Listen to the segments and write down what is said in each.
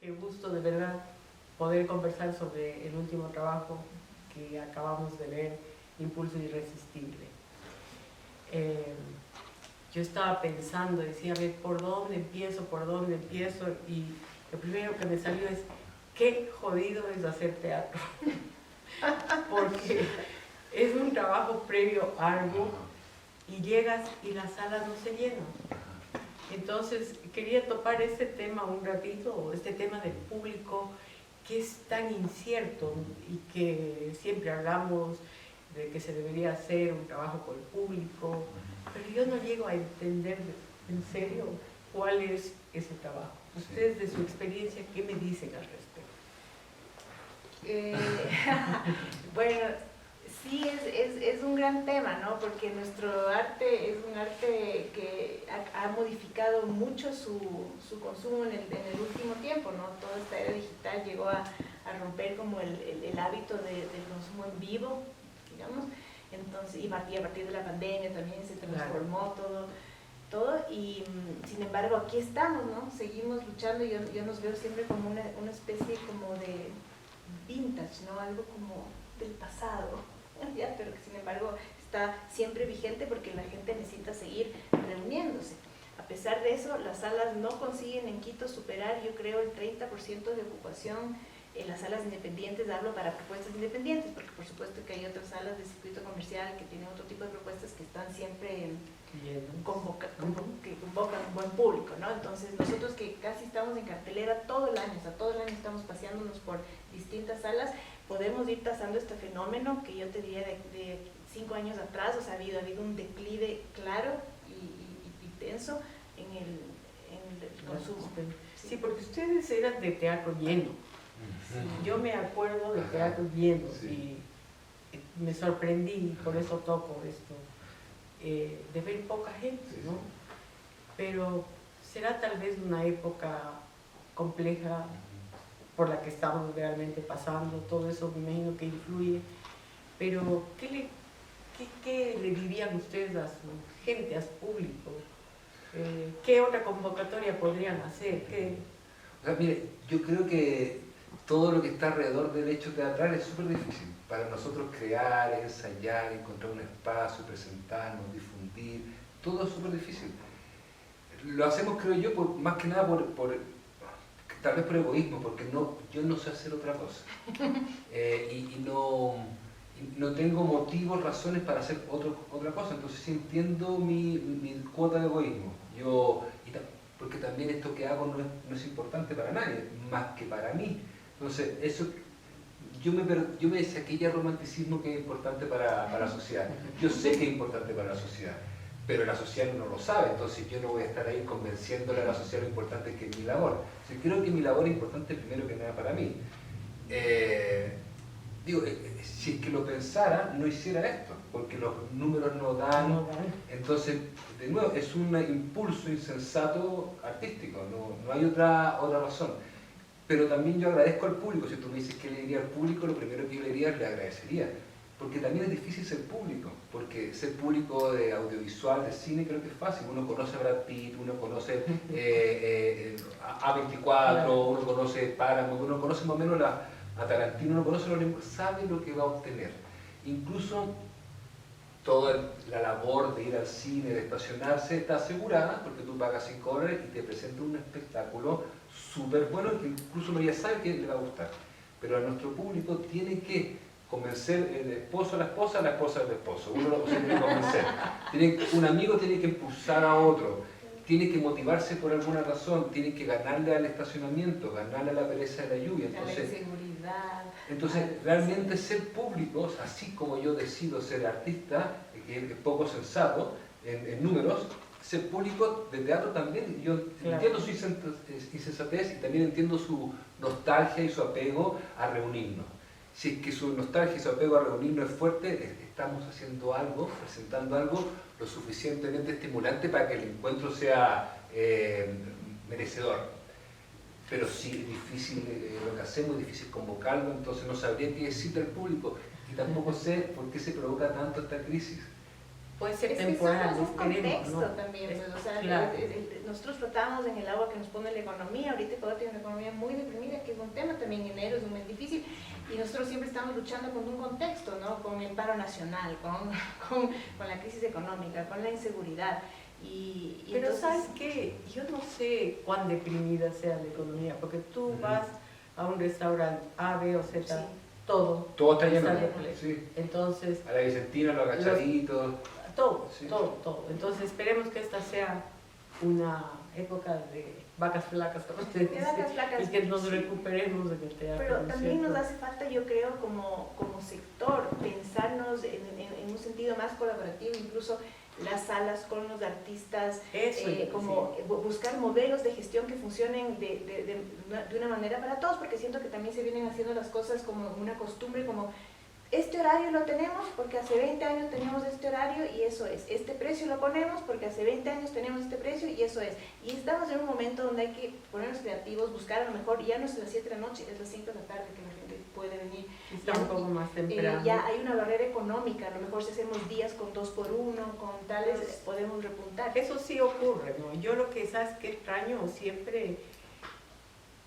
Qué gusto de verdad poder conversar sobre el último trabajo que acabamos de ver, Impulso Irresistible. Yo estaba pensando, decía, a ver, ¿por dónde empiezo? ¿Por dónde empiezo? Y lo primero que me salió es, qué jodido es hacer teatro. Porque es un trabajo previo arduo y llegas y las salas no se llenan. Entonces quería topar este tema un ratito, este tema del público que es tan incierto y que siempre hablamos de que se debería hacer un trabajo con el público, pero yo no llego a entender en serio cuál es ese trabajo. Ustedes, de su experiencia, ¿qué me dicen al respecto? Bueno, sí, es un gran tema, ¿no? Porque nuestro arte es un arte que ha modificado mucho su consumo en el último tiempo, ¿no? Toda esta era digital llegó a romper como el hábito del consumo en vivo, digamos. Entonces, y a partir de la pandemia también se transformó todo, y sin embargo aquí estamos, ¿no? Seguimos luchando. Yo nos veo siempre como una especie como de vintage, ¿no? Algo como del pasado, ¿ya? Pero que sin embargo está siempre vigente porque la gente necesita seguir reuniéndose. A pesar de eso, las salas no consiguen en Quito superar, yo creo, el 30% de ocupación en las salas independientes. Hablo para propuestas independientes, porque por supuesto que hay otras salas de circuito comercial que tienen otro tipo de propuestas que están siempre que convocan un buen público, ¿no? Entonces nosotros que casi estamos en cartelera todo el año, o sea, todo el año estamos paseándonos por distintas salas, podemos ir tasando este fenómeno que yo te diría de 5 años atrás. O sea, ha habido un declive claro y tenso en el consumo. Sí, porque ustedes eran de teatro lleno. Sí, yo me acuerdo de teatro lleno y me sorprendí, por eso toco esto, de ver poca gente, ¿no? Pero será tal vez una época compleja por la que estamos realmente pasando, todo eso me imagino que influye, pero ¿qué le dirían ustedes a su gente, a su público? ¿Qué otra convocatoria podrían hacer? O sea, mire, yo creo que todo lo que está alrededor del hecho teatral es súper difícil. Para nosotros crear, ensayar, encontrar un espacio, presentarnos, difundir, todo es súper difícil. Lo hacemos, creo yo, más que nada tal vez por egoísmo, porque yo no sé hacer otra cosa. Y no tengo motivos, razones para hacer otra cosa. Entonces sí entiendo mi cuota de egoísmo. Porque también esto que hago no es importante para nadie, más que para mí. Entonces, eso, yo me decía que ya romanticismo que es importante para la sociedad. Yo sé que es importante para la sociedad, pero la sociedad no lo sabe, entonces yo no voy a estar ahí convenciéndole a la sociedad lo importante que es mi labor. Entonces, creo que mi labor es importante primero que nada para mí. Si es que lo pensara, no hiciera esto, porque los números no dan. Entonces, de nuevo, es un impulso insensato artístico, no hay otra razón. Pero también yo agradezco al público. Si tú me dices qué le diría al público, lo primero que yo le diría es le agradecería. Porque también es difícil ser público, porque ser público de audiovisual, de cine, creo que es fácil. Uno conoce a Brad Pitt, uno conoce A24, uno conoce Paramount, uno conoce más o menos a Tarantino, uno conoce sabe lo que va a obtener. Incluso toda la labor de ir al cine, de estacionarse, está asegurada porque tú pagas $5 y te presenta un espectáculo súper bueno que incluso María sabe que le va a gustar. Pero a nuestro público tiene que convencer el esposo a la esposa al esposo. Uno se tiene que convencer. Un amigo tiene que impulsar a otro, tiene que motivarse por alguna razón, tiene que ganarle al estacionamiento, ganarle a la pereza de la lluvia. Entonces realmente ser público, así como yo decido ser artista, que es poco sensato en números, ser público de teatro también, yo entiendo su insensatez y también entiendo su nostalgia y su apego a reunirnos. Si es que su nostalgia y su apego a reunirnos es fuerte, estamos haciendo algo, presentando algo lo suficientemente estimulante para que el encuentro sea merecedor. Pero sí es difícil lo que hacemos, es difícil convocarlo, entonces no sabría qué decirle al público y tampoco sé por qué se provoca tanto esta crisis. puede ser Es que temporal, somos un esperemos, contexto ¿no? también, pues, o sea, claro. nosotros flotamos en el agua que nos pone la economía. Ahorita Ecuador tiene una economía muy deprimida, que es un tema también. Enero es un mes difícil y nosotros siempre estamos luchando con un contexto, ¿no? Con el paro nacional, con la crisis económica, con la inseguridad. Pero entonces, ¿sabes qué? Yo no sé cuán deprimida sea la economía, porque tú vas a un restaurante A, B o Z, sí, todo Todo está lleno. repleto. Sí. Entonces, A la Vicentina, los agachaditos. todo, Sí. todo. Entonces esperemos que esta sea una época de vacas flacas, como se de dice, vacas flacas, y que nos sí. recuperemos en el teatro. Pero ¿no es también cierto? nos hace falta, yo creo, como sector, pensarnos en un sentido más colaborativo, incluso las salas con los artistas, Eso, como buscar modelos de gestión que funcionen de una manera para todos, porque siento que también se vienen haciendo las cosas como una costumbre, como este horario lo tenemos porque hace 20 años teníamos este horario y eso es, este precio lo ponemos porque hace 20 años teníamos este precio y eso es. Y estamos en un momento donde hay que ponernos creativos, buscar a lo mejor, ya no es las 7 de la noche, es las 5 de la tarde que la gente puede venir. Está un poco más temprano. Ya hay una barrera económica, a lo mejor si hacemos días con 2x1, con tales, podemos repuntar. Eso sí ocurre, ¿no? Yo lo que, ¿sabes qué extraño siempre?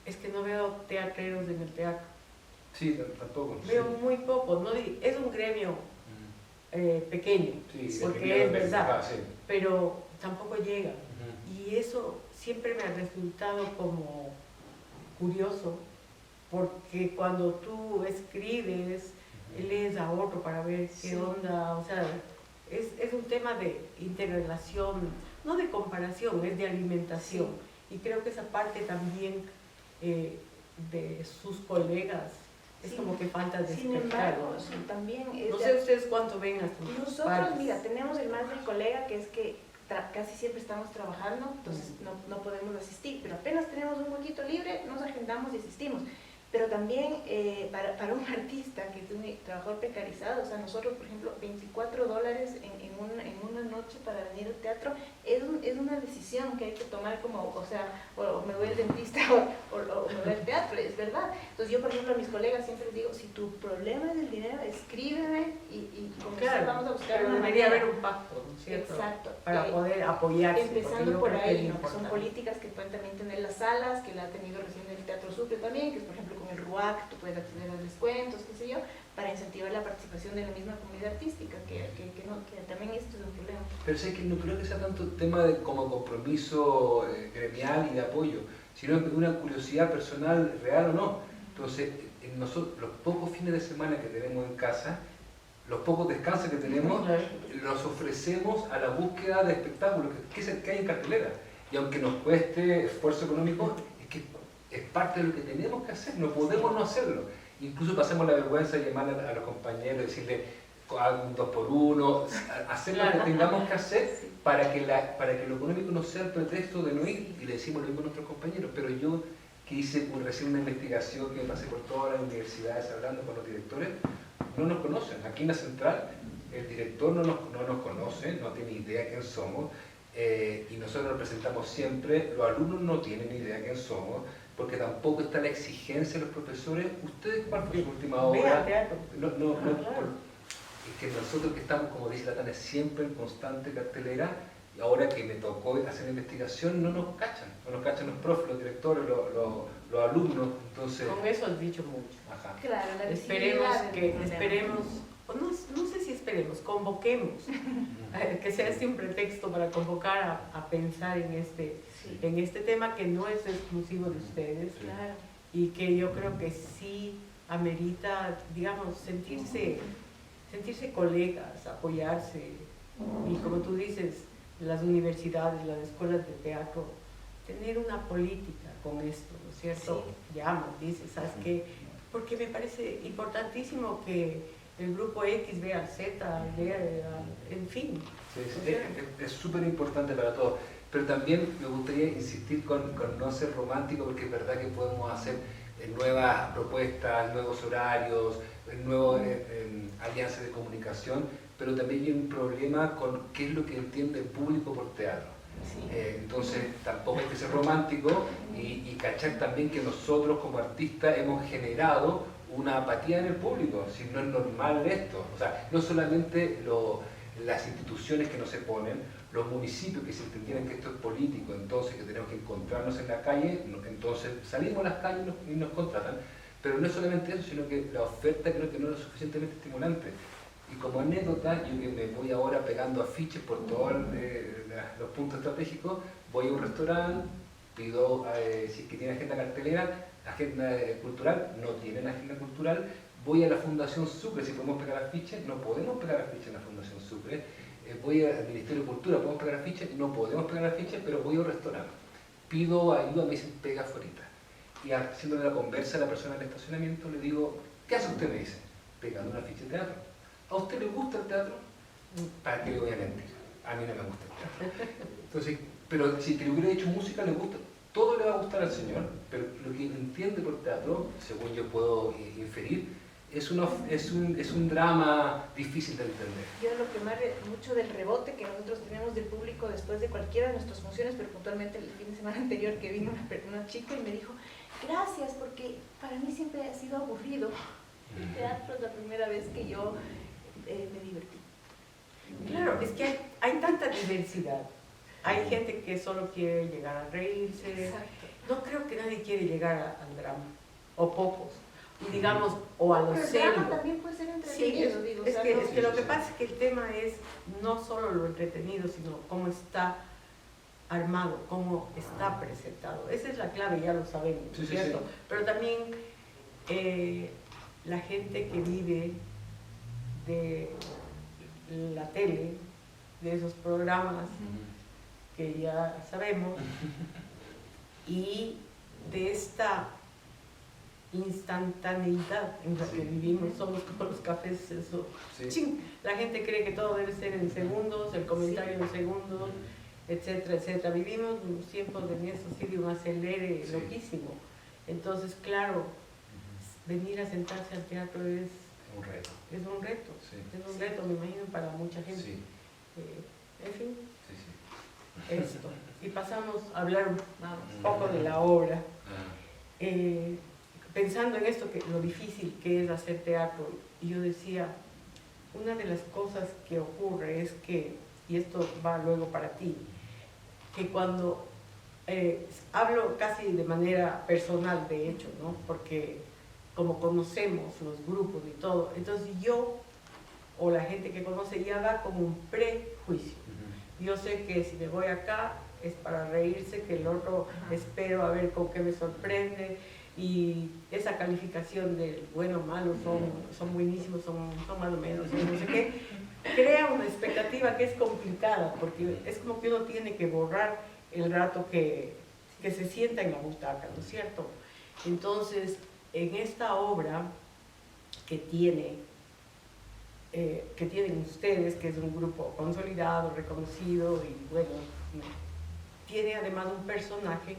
Es que no veo teatreros en el teatro. Sí, tampoco. Veo muy pocos, ¿no? Es un gremio pequeño, Sí, porque es verdad, sí. pero tampoco llega. Y eso siempre me ha resultado como curioso, porque cuando tú escribes, lees a otro para ver qué onda, o sea, es un tema de interrelación, no de comparación, es de alimentación. Y creo que esa parte también de sus colegas es como que falta de Sin embargo, sí, también es no sé ustedes cuánto ven hasta nosotros, pares. mira, tenemos el más del colega, que es que casi siempre estamos trabajando, entonces no podemos asistir, pero apenas tenemos un huequito libre, nos agendamos y asistimos. Pero también para un artista que es un trabajador precarizado, o sea, nosotros, por ejemplo, $24 en una noche para venir al teatro es una decisión que hay que tomar como, o sea, o me voy al dentista o me voy al teatro, es verdad. Entonces yo, por ejemplo, a mis colegas siempre les digo, si tu problema es el dinero, escríbeme y con eso vamos a buscar pero una debería manera. haber un pacto, ¿no es cierto? Exacto. Para poder apoyarse. Empezando por ahí, ¿no? Que son importante. políticas que pueden también tener las salas, que la ha tenido recién el Teatro Sucre también, que es por ejemplo con el RUAC, tú puedes acceder a descuentos, qué sé yo, para incentivar la participación de la misma comunidad artística, que también esto es un problema. Pero sé que no creo que sea tanto tema de como compromiso gremial y de apoyo, sino de una curiosidad personal real o no. Entonces, nosotros, los pocos fines de semana que tenemos en casa, los pocos descansos que tenemos, los ofrecemos a la búsqueda de espectáculos que hay en cartelera. Y aunque nos cueste esfuerzo económico, es que es parte de lo que tenemos que hacer, no podemos no hacerlo. Incluso pasamos la vergüenza de llamar a los compañeros, decirle un 2x1, hacer lo que tengamos que hacer para que lo económico no sea el pretexto de no ir, y le decimos lo mismo a nuestros compañeros. Pero yo, que hice recién una investigación, que me pasé por todas las universidades hablando con los directores, no nos conocen. Aquí en la central el director no nos conoce, no tiene idea quién somos, y nosotros nos presentamos siempre, los alumnos no tienen idea quién somos, porque tampoco está la exigencia de los profesores. ¿Ustedes cuál fue su última obra? Es que nosotros que estamos, como dice la Tania, siempre en constante cartelera, y ahora que me tocó hacer la investigación, no nos cachan los profes, los directores, los alumnos. Entonces, con eso has dicho mucho. ajá. Claro, la Esperemos, no sé si esperemos, convoquemos, que sea este un pretexto para convocar a pensar en este tema que no es exclusivo de ustedes, Claro. y que yo creo que sí amerita, digamos, sentirse colegas, apoyarse, y como tú dices, las universidades, las escuelas de teatro, tener una política con esto, ¿no es cierto? Llamas, dices, ¿sabes qué? Porque me parece importantísimo que el grupo X vea al Z, en fin. Sí, es súper importante para todos. Pero también me gustaría insistir con no ser romántico, porque es verdad que podemos hacer nuevas propuestas, nuevos horarios, nuevas alianzas de comunicación, pero también hay un problema con qué es lo que entiende el público por teatro. Entonces tampoco hay que ser romántico y cachar también que nosotros como artistas hemos generado una apatía en el público, si no es normal esto. O sea, no solamente las instituciones que no se ponen, los municipios que se entendieran que esto es político, entonces que tenemos que encontrarnos en la calle, entonces salimos a las calles y nos contratan. Pero no es solamente eso, sino que la oferta creo que no es lo suficientemente estimulante. Y como anécdota, yo que me voy ahora pegando afiches por todos los puntos estratégicos, voy a un restaurante, pido, si es que tiene agenda cartelera, agenda cultural, no tienen agenda cultural, voy a la Fundación Sucre, si podemos pegar afiches, no podemos pegar afiches en la Fundación Sucre, voy al Ministerio de Cultura, podemos pegar afiches, no podemos pegar afiches, pero voy a un restaurante, pido ayuda, me dicen pega afuera. Y haciéndole la conversa a la persona del estacionamiento, le digo, ¿qué hace usted? Me dice, pegando un afiche de teatro. ¿A usted le gusta el teatro? ¿Para qué le voy a mentir? A mí no me gusta el teatro. Entonces, pero si le hubiera dicho música, le gusta, todo le va a gustar al señor, pero lo que entiende por teatro, según yo puedo inferir, es un drama difícil de entender. Yo lo que más, mucho del rebote que nosotros tenemos del público después de cualquiera de nuestras funciones, pero puntualmente el fin de semana anterior que vino una chica y me dijo, gracias, porque para mí siempre ha sido aburrido. El teatro es la primera vez que yo me divertí. Claro, es que hay tanta diversidad. Hay gente que solo quiere llegar a reírse. Exacto. No creo que nadie quiere llegar al drama, o pocos. Y digamos, o a lo Pero el serio. drama también puede ser Sí, entretenido, digo. es o sea, que, no- es que lo que pasa es que el tema es no solo lo entretenido, sino cómo está armado, cómo está presentado. Esa es la clave, ya lo sabemos, Sí, sí, ¿cierto? sí. Pero también la gente que vive de la tele, de esos programas que ya sabemos, y de esta instantaneidad en la que vivimos, somos como los cafés, eso. Sí. Chin, la gente cree que todo debe ser en segundos, el comentario en segundos, etcétera, etcétera. Vivimos unos tiempos de eso, así de un acelere Sí. loquísimo. Entonces, claro, venir a sentarse al teatro es Un reto. un reto, Sí. es un reto, me imagino, para mucha gente. Sí, En fin, sí, sí. esto. Y pasamos a hablar un Vamos. poco de la obra. Ah, Pensando en esto, que lo difícil que es hacer teatro, y yo decía, una de las cosas que ocurre es que, y esto va luego para ti, que cuando hablo casi de manera personal, de hecho, ¿no? Porque como conocemos los grupos y todo, entonces yo o la gente que conoce ya va con un prejuicio. Yo sé que si me voy acá es para reírse, que el otro espero a ver con qué me sorprende, y esa calificación de bueno, malo, son buenísimos, son más o menos, no sé qué, crea una expectativa que es complicada, porque es como que uno tiene que borrar el rato que se sienta en la butaca, ¿no es cierto? Entonces, en esta obra que tienen ustedes, que es un grupo consolidado, reconocido, y bueno, tiene además un personaje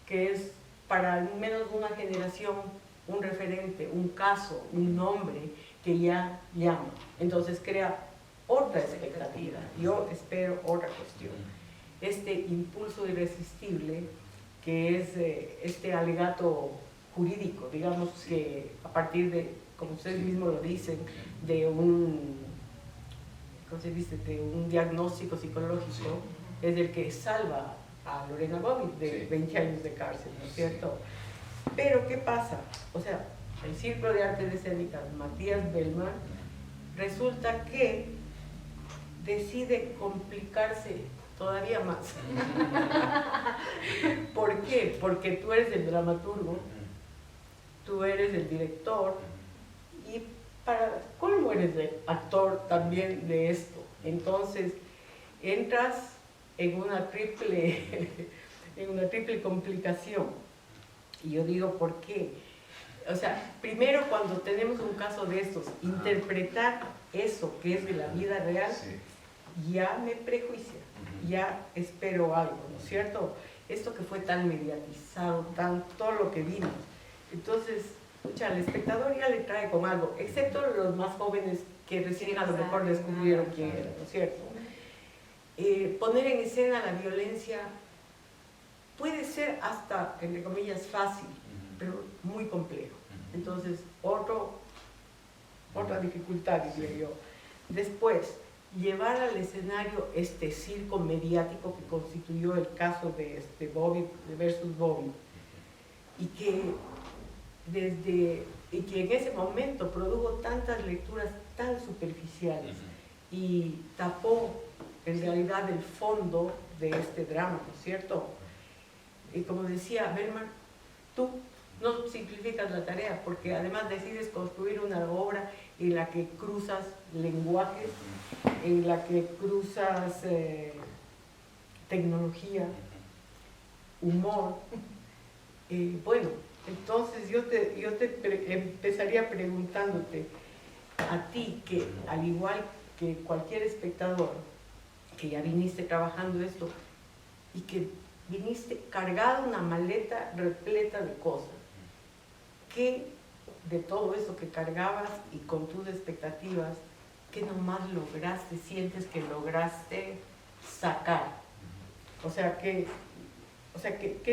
que es para al menos una generación un referente, un caso, un nombre que ya llama. Entonces crea otra expectativa. Yo espero otra cuestión. Este impulso irresistible que es este alegato jurídico, digamos que a partir de, como ustedes mismos lo dicen, de un, ¿cómo se dice?, de un diagnóstico psicológico, es el que salva a Lorena Bobbitt de 20 años de cárcel, ¿no es cierto? Pero ¿qué pasa? O sea, el Círculo de Artes Escénicas, Matías Bellman, resulta que decide complicarse todavía más. ¿Por qué? Porque tú eres el dramaturgo, tú eres el director, y para colmo eres el actor también de esto. Entonces, entras en una triple complicación. Y yo digo, ¿por qué? O sea, primero cuando tenemos un caso de estos, interpretar eso que es de la vida real, ya me prejuicia, ya espero algo, ¿no es cierto? Esto que fue tan mediatizado, todo lo que vimos. Entonces, escucha, al espectador ya le trae con algo, excepto los más jóvenes que recién a lo mejor descubrieron quién era, ¿no es cierto? Poner en escena la violencia puede ser hasta, entre comillas, fácil, pero muy complejo. Entonces, otra dificultad, diría yo. Después, llevar al escenario este circo mediático que constituyó el caso de Bobby versus Bobby, y que en ese momento produjo tantas lecturas tan superficiales y tapó en realidad el fondo de este drama, ¿no es cierto? Y como decía Bergman, tú no simplificas la tarea, porque además decides construir una obra en la que cruzas lenguajes, en la que cruzas tecnología, humor. Bueno, entonces yo empezaría preguntándote a ti, que al igual que cualquier espectador, que ya viniste trabajando esto y que viniste cargado una maleta repleta de cosas, ¿qué de todo eso que cargabas y con tus expectativas, qué nomás lograste, sientes que lograste sacar? O sea, ¿qué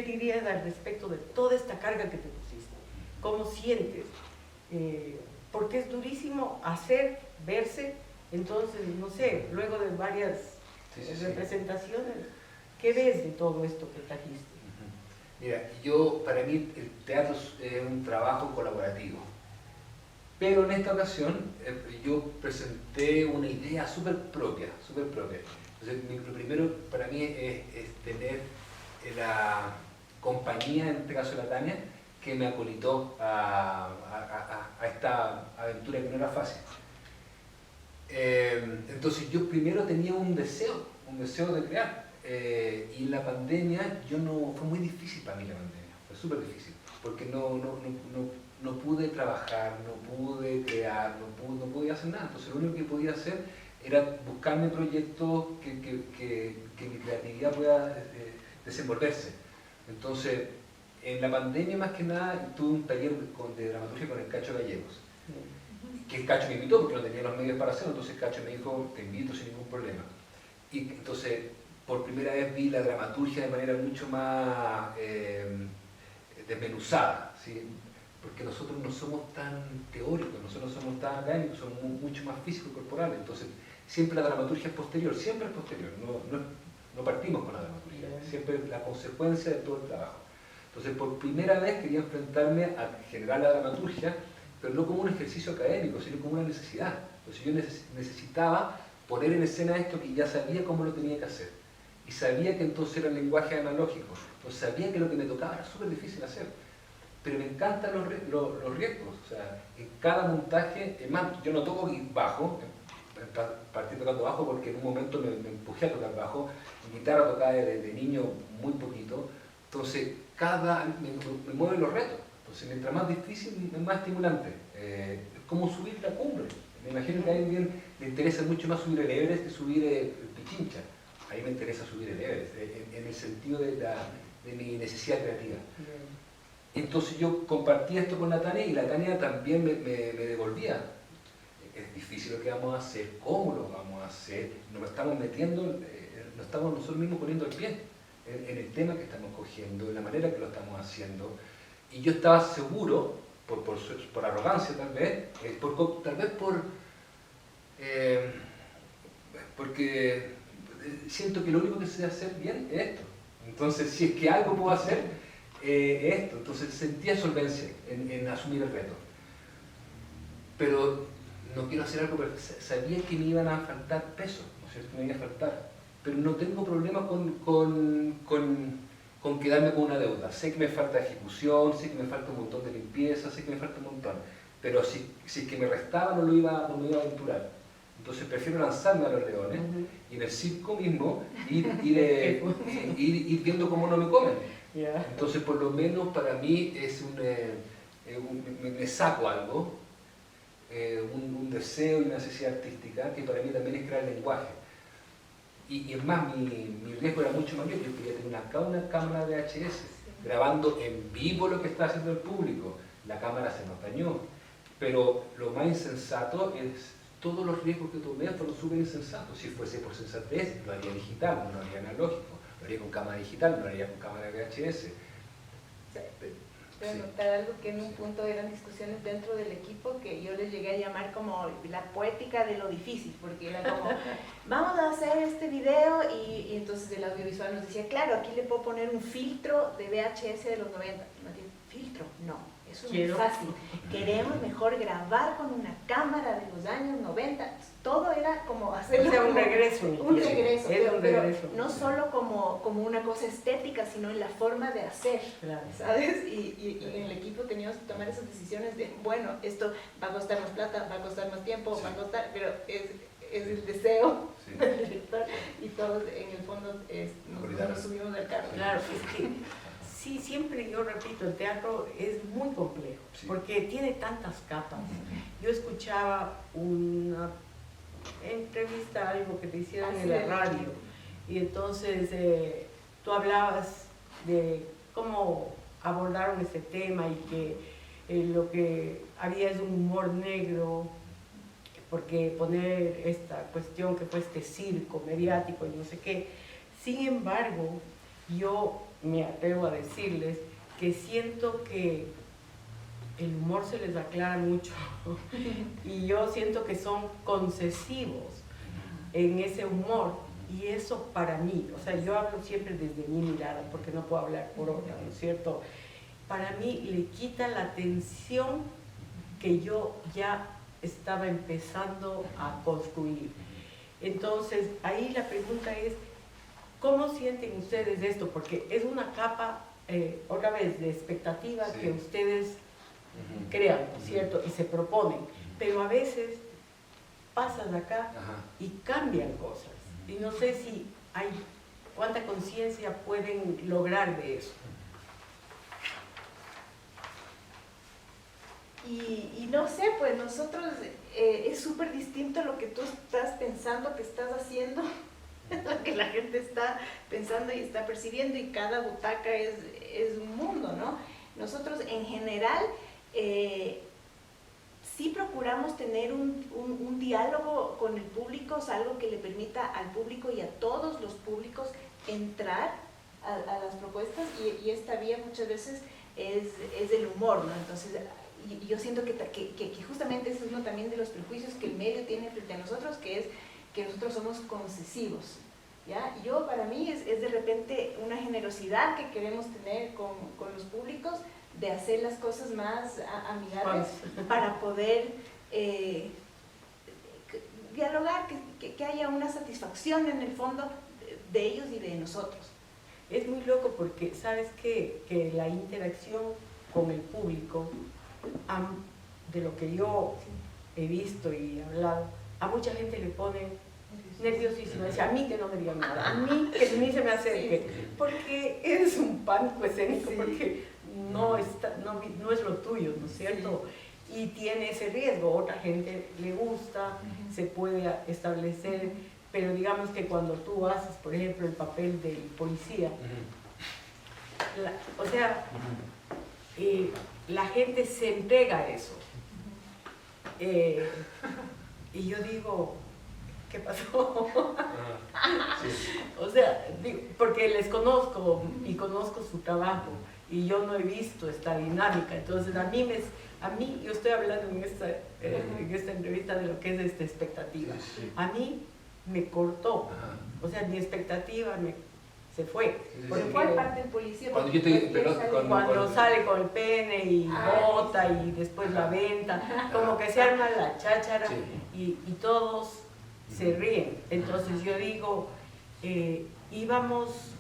dirías al respecto de toda esta carga que te pusiste? ¿Cómo sientes? Porque es durísimo hacer, verse, entonces, no sé, luego de varias representaciones, ¿qué ves de todo esto que trajiste? Mira, para mí el teatro es un trabajo colaborativo, pero en esta ocasión yo presenté una idea súper propia. Entonces, lo primero para mí es tener la compañía, en este caso la Tania, que me acolitó a esta aventura que no era fácil. Entonces yo primero tenía un deseo de crear. Y la pandemia, fue muy difícil para mí la pandemia, fue súper difícil, porque no pude trabajar, no pude crear, no podía hacer nada. Entonces lo único que podía hacer era buscarme proyectos que mi creatividad pueda desenvolverse. Entonces, en la pandemia más que nada tuve un taller de dramaturgia con el Cacho Gallegos, que el Cacho me invitó porque no tenía los medios para hacerlo, entonces el Cacho me dijo, te invito sin ningún problema. Y entonces, por primera vez vi la dramaturgia de manera mucho más desmenuzada, ¿sí? Porque nosotros no somos tan teóricos, nosotros no somos tan académicos, somos mucho más físicos y corporales, entonces siempre la dramaturgia es posterior, no partimos con la dramaturgia, siempre es la consecuencia de todo el trabajo. Entonces por primera vez quería enfrentarme a generar la dramaturgia, pero no como un ejercicio académico, sino como una necesidad. Entonces yo necesitaba poner en escena esto que ya sabía cómo lo tenía que hacer. Y sabía que entonces era el lenguaje analógico. Entonces sabía que lo que me tocaba era súper difícil hacer. Pero me encantan los riesgos. O sea, en cada montaje, es más, yo no toco bajo, partí tocando bajo porque en un momento me empujé a tocar bajo. Mi guitarra tocaba de niño muy poquito. Entonces, me mueven los retos. Entonces, mientras más difícil, más estimulante. Es como subir la cumbre. Me imagino que a alguien le interesa mucho más subir el Everest que subir el Pichincha. A mí me interesa subir el Everest, en el sentido de mi necesidad creativa. Entonces yo compartí esto con la Tania y la Tania también me devolvía. Es difícil lo que vamos a hacer, ¿cómo lo vamos a hacer? Nos estamos metiendo, nos estamos nosotros mismos poniendo el pie en el tema que estamos cogiendo, en la manera que lo estamos haciendo. Y yo estaba seguro, por arrogancia tal vez, porque siento que lo único que sé hacer bien es esto. Entonces, si es que algo puedo hacer, es esto. Entonces sentía solvencia en asumir el reto. Pero no quiero hacer algo, pero sabía que me iban a faltar peso, ¿no es cierto? Me iba a faltar. Pero no tengo problema con quedarme con una deuda. Sé que me falta ejecución, sé que me falta un montón de limpieza, sé que me falta un montón. Pero si es que me restaba, no me iba a aventurar. Entonces prefiero lanzarme a los leones y en el circo mismo ir viendo cómo no me comen. Entonces por lo menos para mí es me saco algo, un deseo y una necesidad artística que para mí también es crear lenguaje. Y es más, mi riesgo era mucho mayor. Yo quería tener una cámara VHS grabando en vivo lo que está haciendo el público. La cámara se nos dañó. Pero lo más insensato es todos los riesgos que tomé fueron súper insensatos. Si fuese por sensatez, lo haría digital, no lo haría analógico. Lo haría con cámara digital, no lo haría con cámara VHS. Voy a Sí. notar algo que en un punto eran discusiones dentro del equipo que yo les llegué a llamar como la poética de lo difícil, porque era como, vamos a hacer este video y entonces el audiovisual nos decía, claro, aquí le puedo poner un filtro de VHS de los 90. No tiene filtro, no, eso es muy fácil. Queremos mejor grabar con una cámara de los años 90. Todo era como hacerlo un como regreso. un regreso, un pero regreso. no solo como una cosa estética, sino en la forma de hacer. Claro. ¿Sabes? Y en el equipo teníamos que tomar esas decisiones de, bueno, esto va a costar más plata, va a costar más tiempo, Sí. va a costar, pero es el deseo Sí. del director y todos en el fondo nos subimos del carro. Claro, es que sí, siempre yo repito, el teatro es muy complejo, Sí. porque tiene tantas capas. Yo escuchaba una entrevista, algo que te hicieron en la radio, y entonces tú hablabas de cómo abordaron ese tema y que lo que había es un humor negro, porque poner esta cuestión que fue este circo mediático y no sé qué. Sin embargo, yo me atrevo a decirles que siento que el humor se les aclara mucho y yo siento que son concesivos en ese humor, y eso para mí, o sea, yo hablo siempre desde mi mirada porque no puedo hablar por otra, ¿no es cierto? Para mí le quita la tensión que yo ya estaba empezando a construir. Entonces, ahí la pregunta es, ¿cómo sienten ustedes esto? Porque es una capa, otra vez, de expectativa Sí. que ustedes crean, ¿no es cierto? Y se proponen. Pero a veces pasas acá Ajá. y cambian cosas. Y no sé si hay, cuánta conciencia pueden lograr de eso. Y no sé, pues nosotros es súper distinto lo que tú estás pensando que estás haciendo, lo que la gente está pensando y está percibiendo, y cada butaca es un mundo, ¿no? Nosotros en general sí procuramos tener un diálogo con el público, o sea, algo que le permita al público y a todos los públicos entrar a las propuestas, y esta vía muchas veces es el humor, ¿no? Entonces, y yo siento que justamente ese es uno también de los prejuicios que el medio tiene frente a nosotros, que es que nosotros somos concesivos, ¿ya? Yo, para mí, es de repente una generosidad que queremos tener con los públicos, de hacer las cosas más amigables para poder dialogar, que haya una satisfacción en el fondo de ellos y de nosotros. Es muy loco porque, ¿sabes qué? Que la interacción con el público, de lo que yo he visto y hablado, a mucha gente le pone nerviosísima. Dice, a mí que no me digan nada, a mí que ni se me acerque, porque es un pánico escénico, porque no es lo tuyo, ¿no es cierto? Y tiene ese riesgo. Otra gente le gusta, se puede establecer, pero digamos que cuando tú haces, por ejemplo, el papel del policía, o sea, la gente se entrega a eso. Y yo digo, ¿qué pasó? O sea, porque les conozco y conozco su trabajo y yo no he visto esta dinámica. Entonces, a mí yo estoy hablando en esta entrevista de lo que es esta expectativa. A mí me cortó, o sea, mi expectativa se fue. ¿Por cuál parte del policía? Cuando sale con el pene y bota y después la venta, como que se arma la cháchara y todos se ríen. Entonces yo digo, íbamos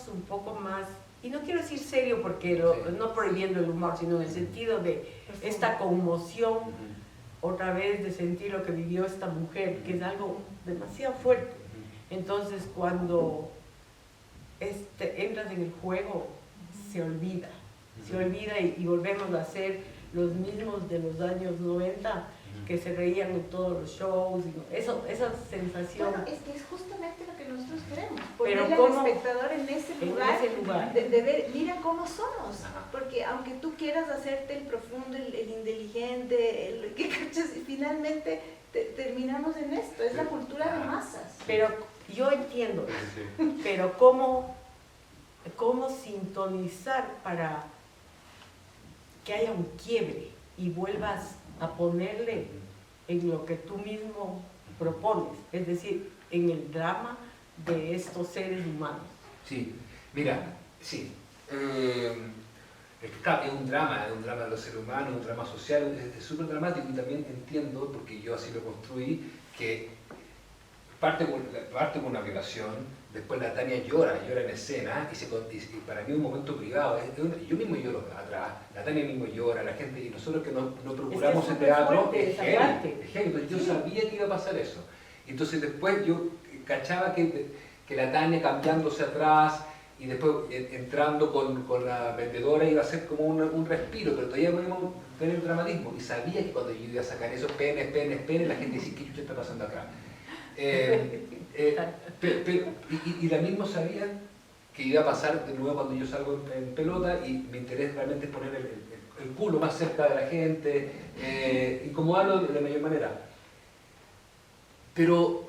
un poco más, y no quiero decir serio porque no prohibiendo el humor, sino en el sentido de esta conmoción, otra vez de sentir lo que vivió esta mujer, que es algo demasiado fuerte. Entonces cuando entras en el juego, se olvida y volvemos a ser los mismos de los años 90 que se reían en todos los shows, esa sensación. Bueno, es que es justamente lo que nosotros queremos, Pero ponerle al espectador en ese lugar. De ver, mira cómo somos, porque aunque tú quieras hacerte el profundo, el inteligente, finalmente terminamos en esto, es la cultura de masas. Pero yo entiendo eso, pero ¿cómo sintonizar para que haya un quiebre y vuelvas a ponerle en lo que tú mismo propones, es decir, en el drama de estos seres humanos. Sí, mira, sí. Es un drama de los seres humanos, un drama social, es súper dramático y también entiendo, porque yo así lo construí, que parte con una violación, después la Tania llora en escena y para mí es un momento privado, yo mismo lloro atrás, la Tania mismo llora, la gente, y nosotros que no procuramos el teatro, es heavy, entonces yo sabía que iba a pasar eso. Entonces después yo cachaba que la Tania cambiándose atrás y después entrando con la vendedora iba a ser como un respiro, pero todavía podíamos tener dramatismo. Y sabía que cuando yo iba a sacar esos penes, la gente decía, ¿qué chucha está pasando acá? Y la misma sabía que iba a pasar de nuevo cuando yo salgo en pelota y mi interés realmente es poner el culo más cerca de la gente, incomodarlo de la mayor manera. Pero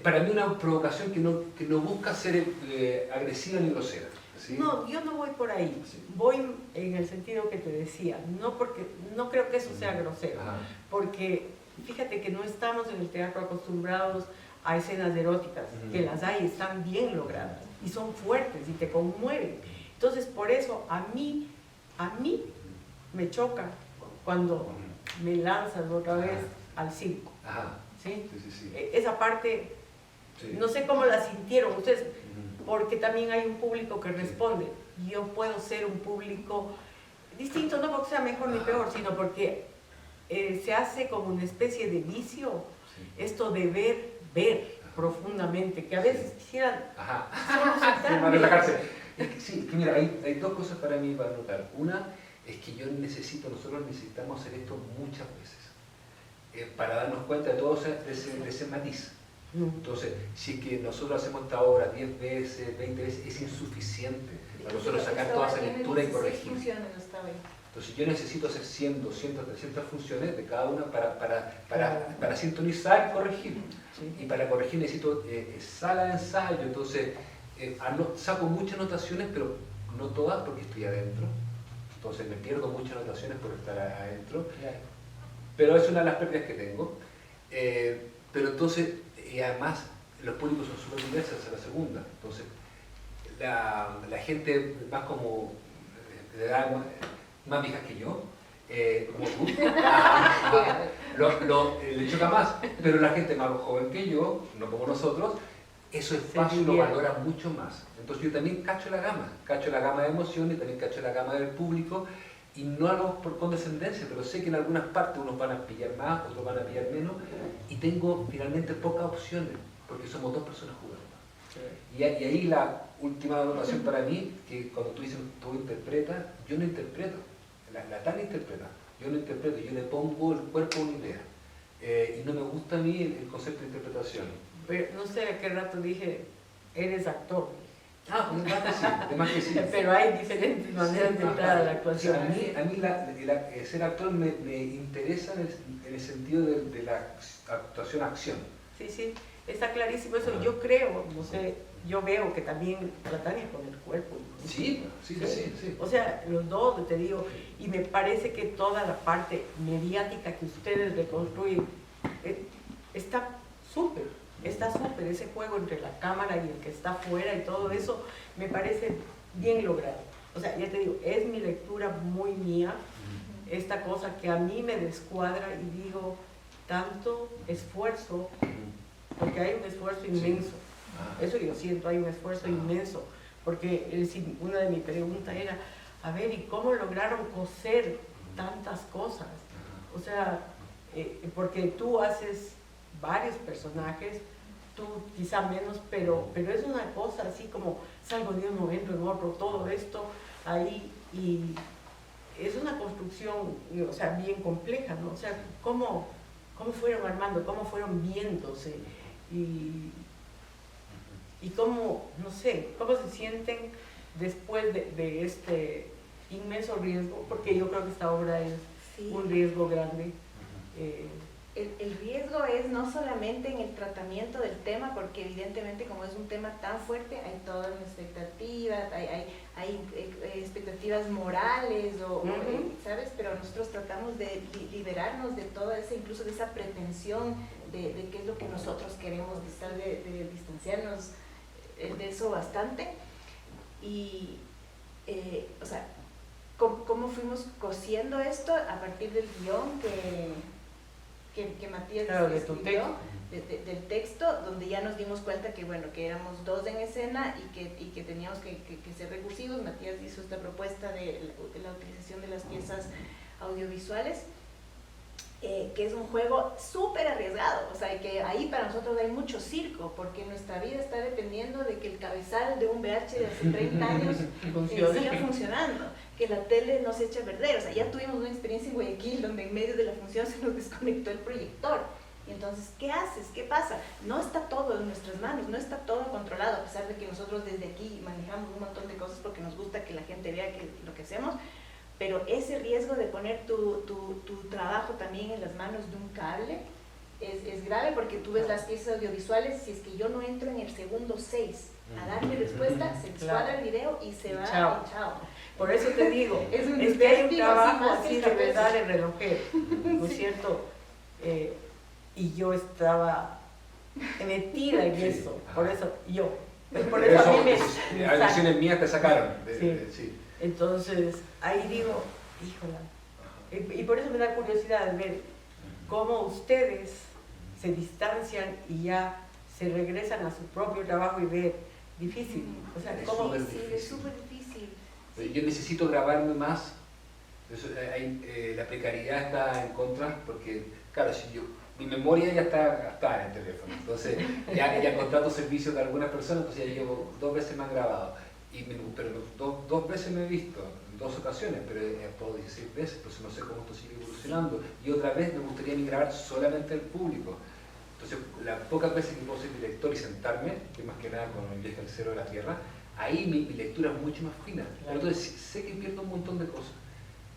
para mí una provocación que no busca ser agresiva ni grosera. ¿Sí? No, yo no voy por ahí. Sí. Voy en el sentido que te decía. No creo que eso sea grosero. Ajá. Porque fíjate que no estamos en el teatro acostumbrados a escenas eróticas, que las hay y están bien logradas y son fuertes y te conmueven. Entonces, por eso a mí me choca cuando me lanzas otra vez al circo. Ajá. ¿Sí? Sí. Esa parte, Sí. no sé cómo la sintieron ustedes, porque también hay un público que responde. Yo puedo ser un público distinto, no porque sea mejor ni peor, sino porque se hace como una especie de vicio, esto de ver profundamente, que a veces quisieran solo sentarme. Relajarse. Sí, que mira, hay dos cosas para mí para notar. Una es que nosotros necesitamos hacer esto muchas veces. Para darnos cuenta de todo ese matiz. Entonces, si es que nosotros hacemos esta obra 10 veces, 20 veces, es insuficiente para nosotros sacar toda esa lectura y corregir. Entonces yo necesito hacer 100, 200, 300 funciones de cada una para sintonizar y corregir. Sí. Y para corregir necesito sala de ensayo, entonces saco muchas notaciones, pero no todas porque estoy adentro. Entonces me pierdo muchas notaciones por estar adentro. Pero es una de las pérdidas que tengo. Pero entonces, y además, los públicos son súper diversos, esa es la segunda. Entonces, la gente más como de edad más vieja que yo, como tú, le choca más. Pero la gente más joven que yo, no como nosotros, eso espacio lo valora mucho más. Entonces yo también cacho la gama de emociones, también cacho la gama del público. Y no hago por condescendencia, pero sé que en algunas partes unos van a pillar más, otros van a pillar menos, y tengo finalmente pocas opciones, porque somos dos personas jugando. Y ahí la última anotación para mí, que cuando tú dices, tú interpretas, yo no interpreto, la Tania interpreta, yo no interpreto, yo le pongo el cuerpo a una idea. Y no me gusta a mí el concepto de interpretación. Pero no sé a qué rato dije, eres actor. Además que sí. Pero hay diferentes maneras de entrar a la actuación. O sea, a mí ser actor me interesa en el sentido de la actuación-acción. Sí, está clarísimo eso. Yo creo, no sé, yo veo que también la Tania con el cuerpo. Sí. O sea, los dos, te digo, y me parece que toda la parte mediática que ustedes reconstruyen está súper. Está súper, ese juego entre la cámara y el que está afuera y todo eso me parece bien logrado. O sea, ya te digo, es mi lectura muy mía, esta cosa que a mí me descuadra y digo, tanto esfuerzo, porque hay un esfuerzo inmenso. Eso yo siento, hay un esfuerzo inmenso, porque una de mis preguntas era, a ver, ¿y cómo lograron coser tantas cosas? O sea, porque tú haces varios personajes, tú quizá menos, pero es una cosa así como salgo de uno, entro en otro, todo esto ahí, y es una construcción, o sea, bien compleja, ¿no? O sea, cómo fueron armando, cómo fueron viéndose, y cómo, no sé, cómo se sienten después de este inmenso riesgo, porque yo creo que esta obra es un riesgo grande. el riesgo es no solamente en el tratamiento del tema, porque evidentemente como es un tema tan fuerte, hay toda una expectativa, hay expectativas morales, ¿sabes? Pero nosotros tratamos de liberarnos de toda esa, incluso de esa pretensión de qué es lo que nosotros queremos, de distanciarnos de eso bastante. Y, o sea, ¿cómo fuimos cosiendo esto? A partir del guión que Matías escribió, del texto, donde ya nos dimos cuenta que, bueno, que éramos dos en escena y que teníamos que ser recursivos. Matías hizo esta propuesta de la utilización de las piezas audiovisuales, que es un juego súper arriesgado, o sea, que ahí para nosotros hay mucho circo, porque nuestra vida está dependiendo de que el cabezal de un VH de hace 30 años siga funcionando, que la tele no se eche a perder. O sea, ya tuvimos una experiencia en Guayaquil donde en medio de la función se nos desconectó el proyector. Y entonces, ¿qué haces? ¿Qué pasa? No está todo en nuestras manos, no está todo controlado, a pesar de que nosotros desde aquí manejamos un montón de cosas porque nos gusta que la gente vea lo que hacemos. Pero ese riesgo de poner tu trabajo también en las manos de un cable es grave, porque tú ves las piezas audiovisuales, si es que yo no entro en el segundo 6 a darle respuesta, se descuadra el video y se va y chao. Por eso te digo, es que hay un trabajo así de verdad de relojero, ¿no es cierto? Y yo estaba metida en eso, por eso por eso a mí me... Las lecciones mías te sacaron. Sí. Entonces, ahí digo, híjola. Y por eso me da curiosidad ver cómo ustedes se distancian y ya se regresan a su propio trabajo y ver, difícil. O sea, ¿cómo? Es súper difícil. Yo necesito grabarme más. La precariedad está en contra, porque, claro, mi memoria ya está gastada en el teléfono. Entonces, ya contrato servicios de algunas personas, entonces ya llevo 2 veces me han grabado. Pero dos veces me he visto, en 2 ocasiones, pero he actuado 16 veces, entonces no sé cómo esto sigue evolucionando. Y otra vez me gustaría a mí grabar solamente al público. Entonces, las pocas veces que puedo ser director y sentarme, que más que nada con el viaje al cero de la Tierra, ahí mi lectura es mucho más fina. Pero entonces sé que pierdo un montón de cosas.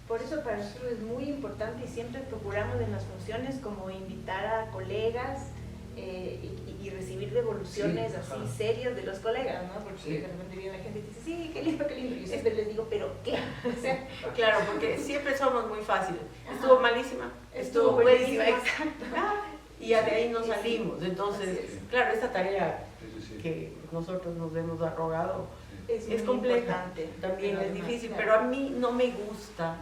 Por eso para nosotros es muy importante, y siempre procuramos en las funciones como invitar a colegas y recibir devoluciones así serias de los colegas, ¿no? Porque de repente viene la gente y dice, sí, qué lindo, qué lindo. Y yo siempre les digo, ¿pero qué? O sea, claro, porque siempre somos muy fáciles. Estuvo malísima, estuvo buenísima, exacto. Y ya de ahí nos salimos. Entonces, claro, esta tarea que nosotros nos hemos arrogado es compleja, también es difícil, pero a mí no me gusta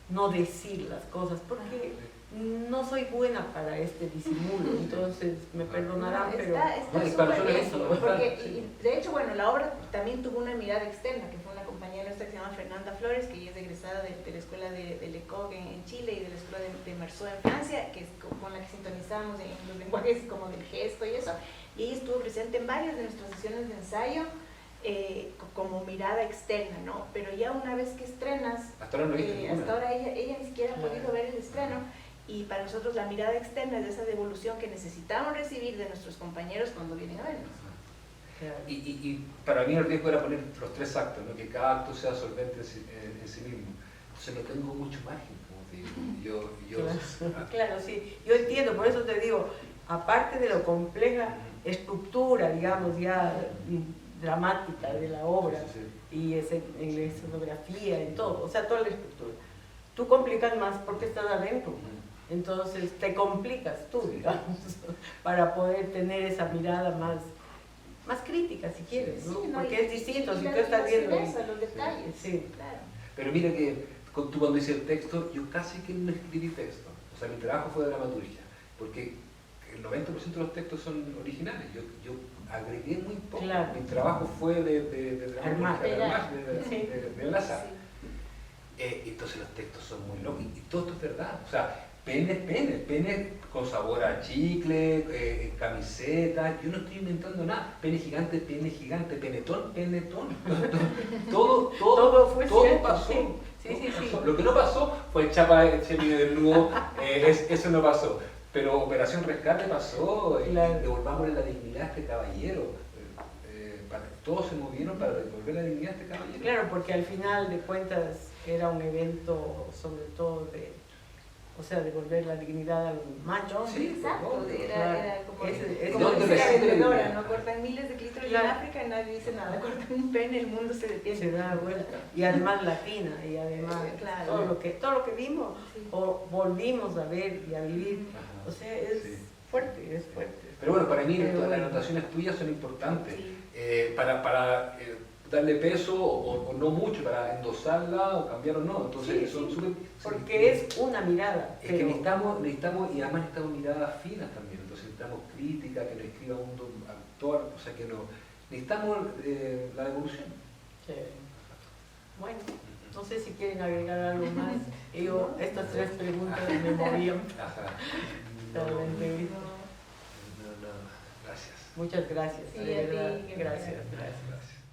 no decir las cosas, porque no soy buena para este disimulo, entonces me perdonarán, pero porque de hecho, bueno, la obra también tuvo una mirada externa, que fue una compañera nuestra que se llama Fernanda Flores, que ella es egresada de la escuela de Lecoq en Chile y de la escuela de Marceau en Francia, que es con la que sintonizamos en los lenguajes como del gesto y eso, y ella estuvo presente en varias de nuestras sesiones de ensayo, como mirada externa, ¿no? Pero ya una vez que estrenas, hasta ahora ella ni siquiera ha podido ver el estreno, y para nosotros la mirada externa es esa devolución que necesitamos recibir de nuestros compañeros cuando vienen a vernos. Y para mí el riesgo era poner los 3 actos, ¿no? Que cada acto sea solvente en sí mismo. Entonces no tengo mucho margen, como te digo. Claro, sí, yo entiendo, por eso te digo, aparte de lo compleja estructura, digamos, ya dramática de la obra, y en la escenografía, en todo, o sea, toda la estructura. Tú complicas más porque estás adentro, entonces te complicas tú, digamos, para poder tener esa mirada más crítica, si quieres, ¿no? Porque es distinto, si tú estás viendo los detalles. Claro. Pero mira que tú cuando hice el texto, yo casi que no escribí texto, o sea, mi trabajo fue de dramaturgia, porque el 90% de los textos son originales, yo agregué muy poco, mi trabajo fue de enlazar. Entonces los textos son muy locos, y todo esto es verdad, o sea, pene con sabor a chicle, camiseta, yo no estoy inventando nada, pene gigante, penetón, todo pasó. Sí. Lo que no pasó fue el chapa desnudo, eso no pasó. Pero Operación Rescate pasó, y devolvámosle la dignidad a este caballero. Todos se movieron para devolver la dignidad a este caballero. Claro, porque al final de cuentas era un evento sobre todo o sea, devolver la dignidad al macho. Sí, Exacto, por favor, era como, Ese- como ¿dónde dice la reside? vendedora, ¿no? Cortan miles de clítoris Claro. en África y nadie dice nada, cortan un pene, el mundo se detiene. Se da vuelta. Y además latina, y además Claro. todo lo que vimos, Sí. o volvimos a ver y a vivir. Ajá. O sea, es Sí. fuerte, es fuerte. Pero bueno, para mí Pero todas las bueno. anotaciones tuyas son importantes. Sí. Para darle peso o no mucho, para endosarla o cambiar o no. Entonces Sí, son sí. súper... Porque es una mirada. Es que pero- necesitamos, y además necesitamos miradas finas también, entonces necesitamos crítica, que nos escriba un actor, o sea que no, necesitamos la devolución. Sí. Bueno, no sé si quieren agregar algo más. Estas 3 preguntas me movían Ajá. para la entrevista. No, gracias. Muchas gracias, Sí, de a ti, verdad. que Gracias, me- gracias. Gracias.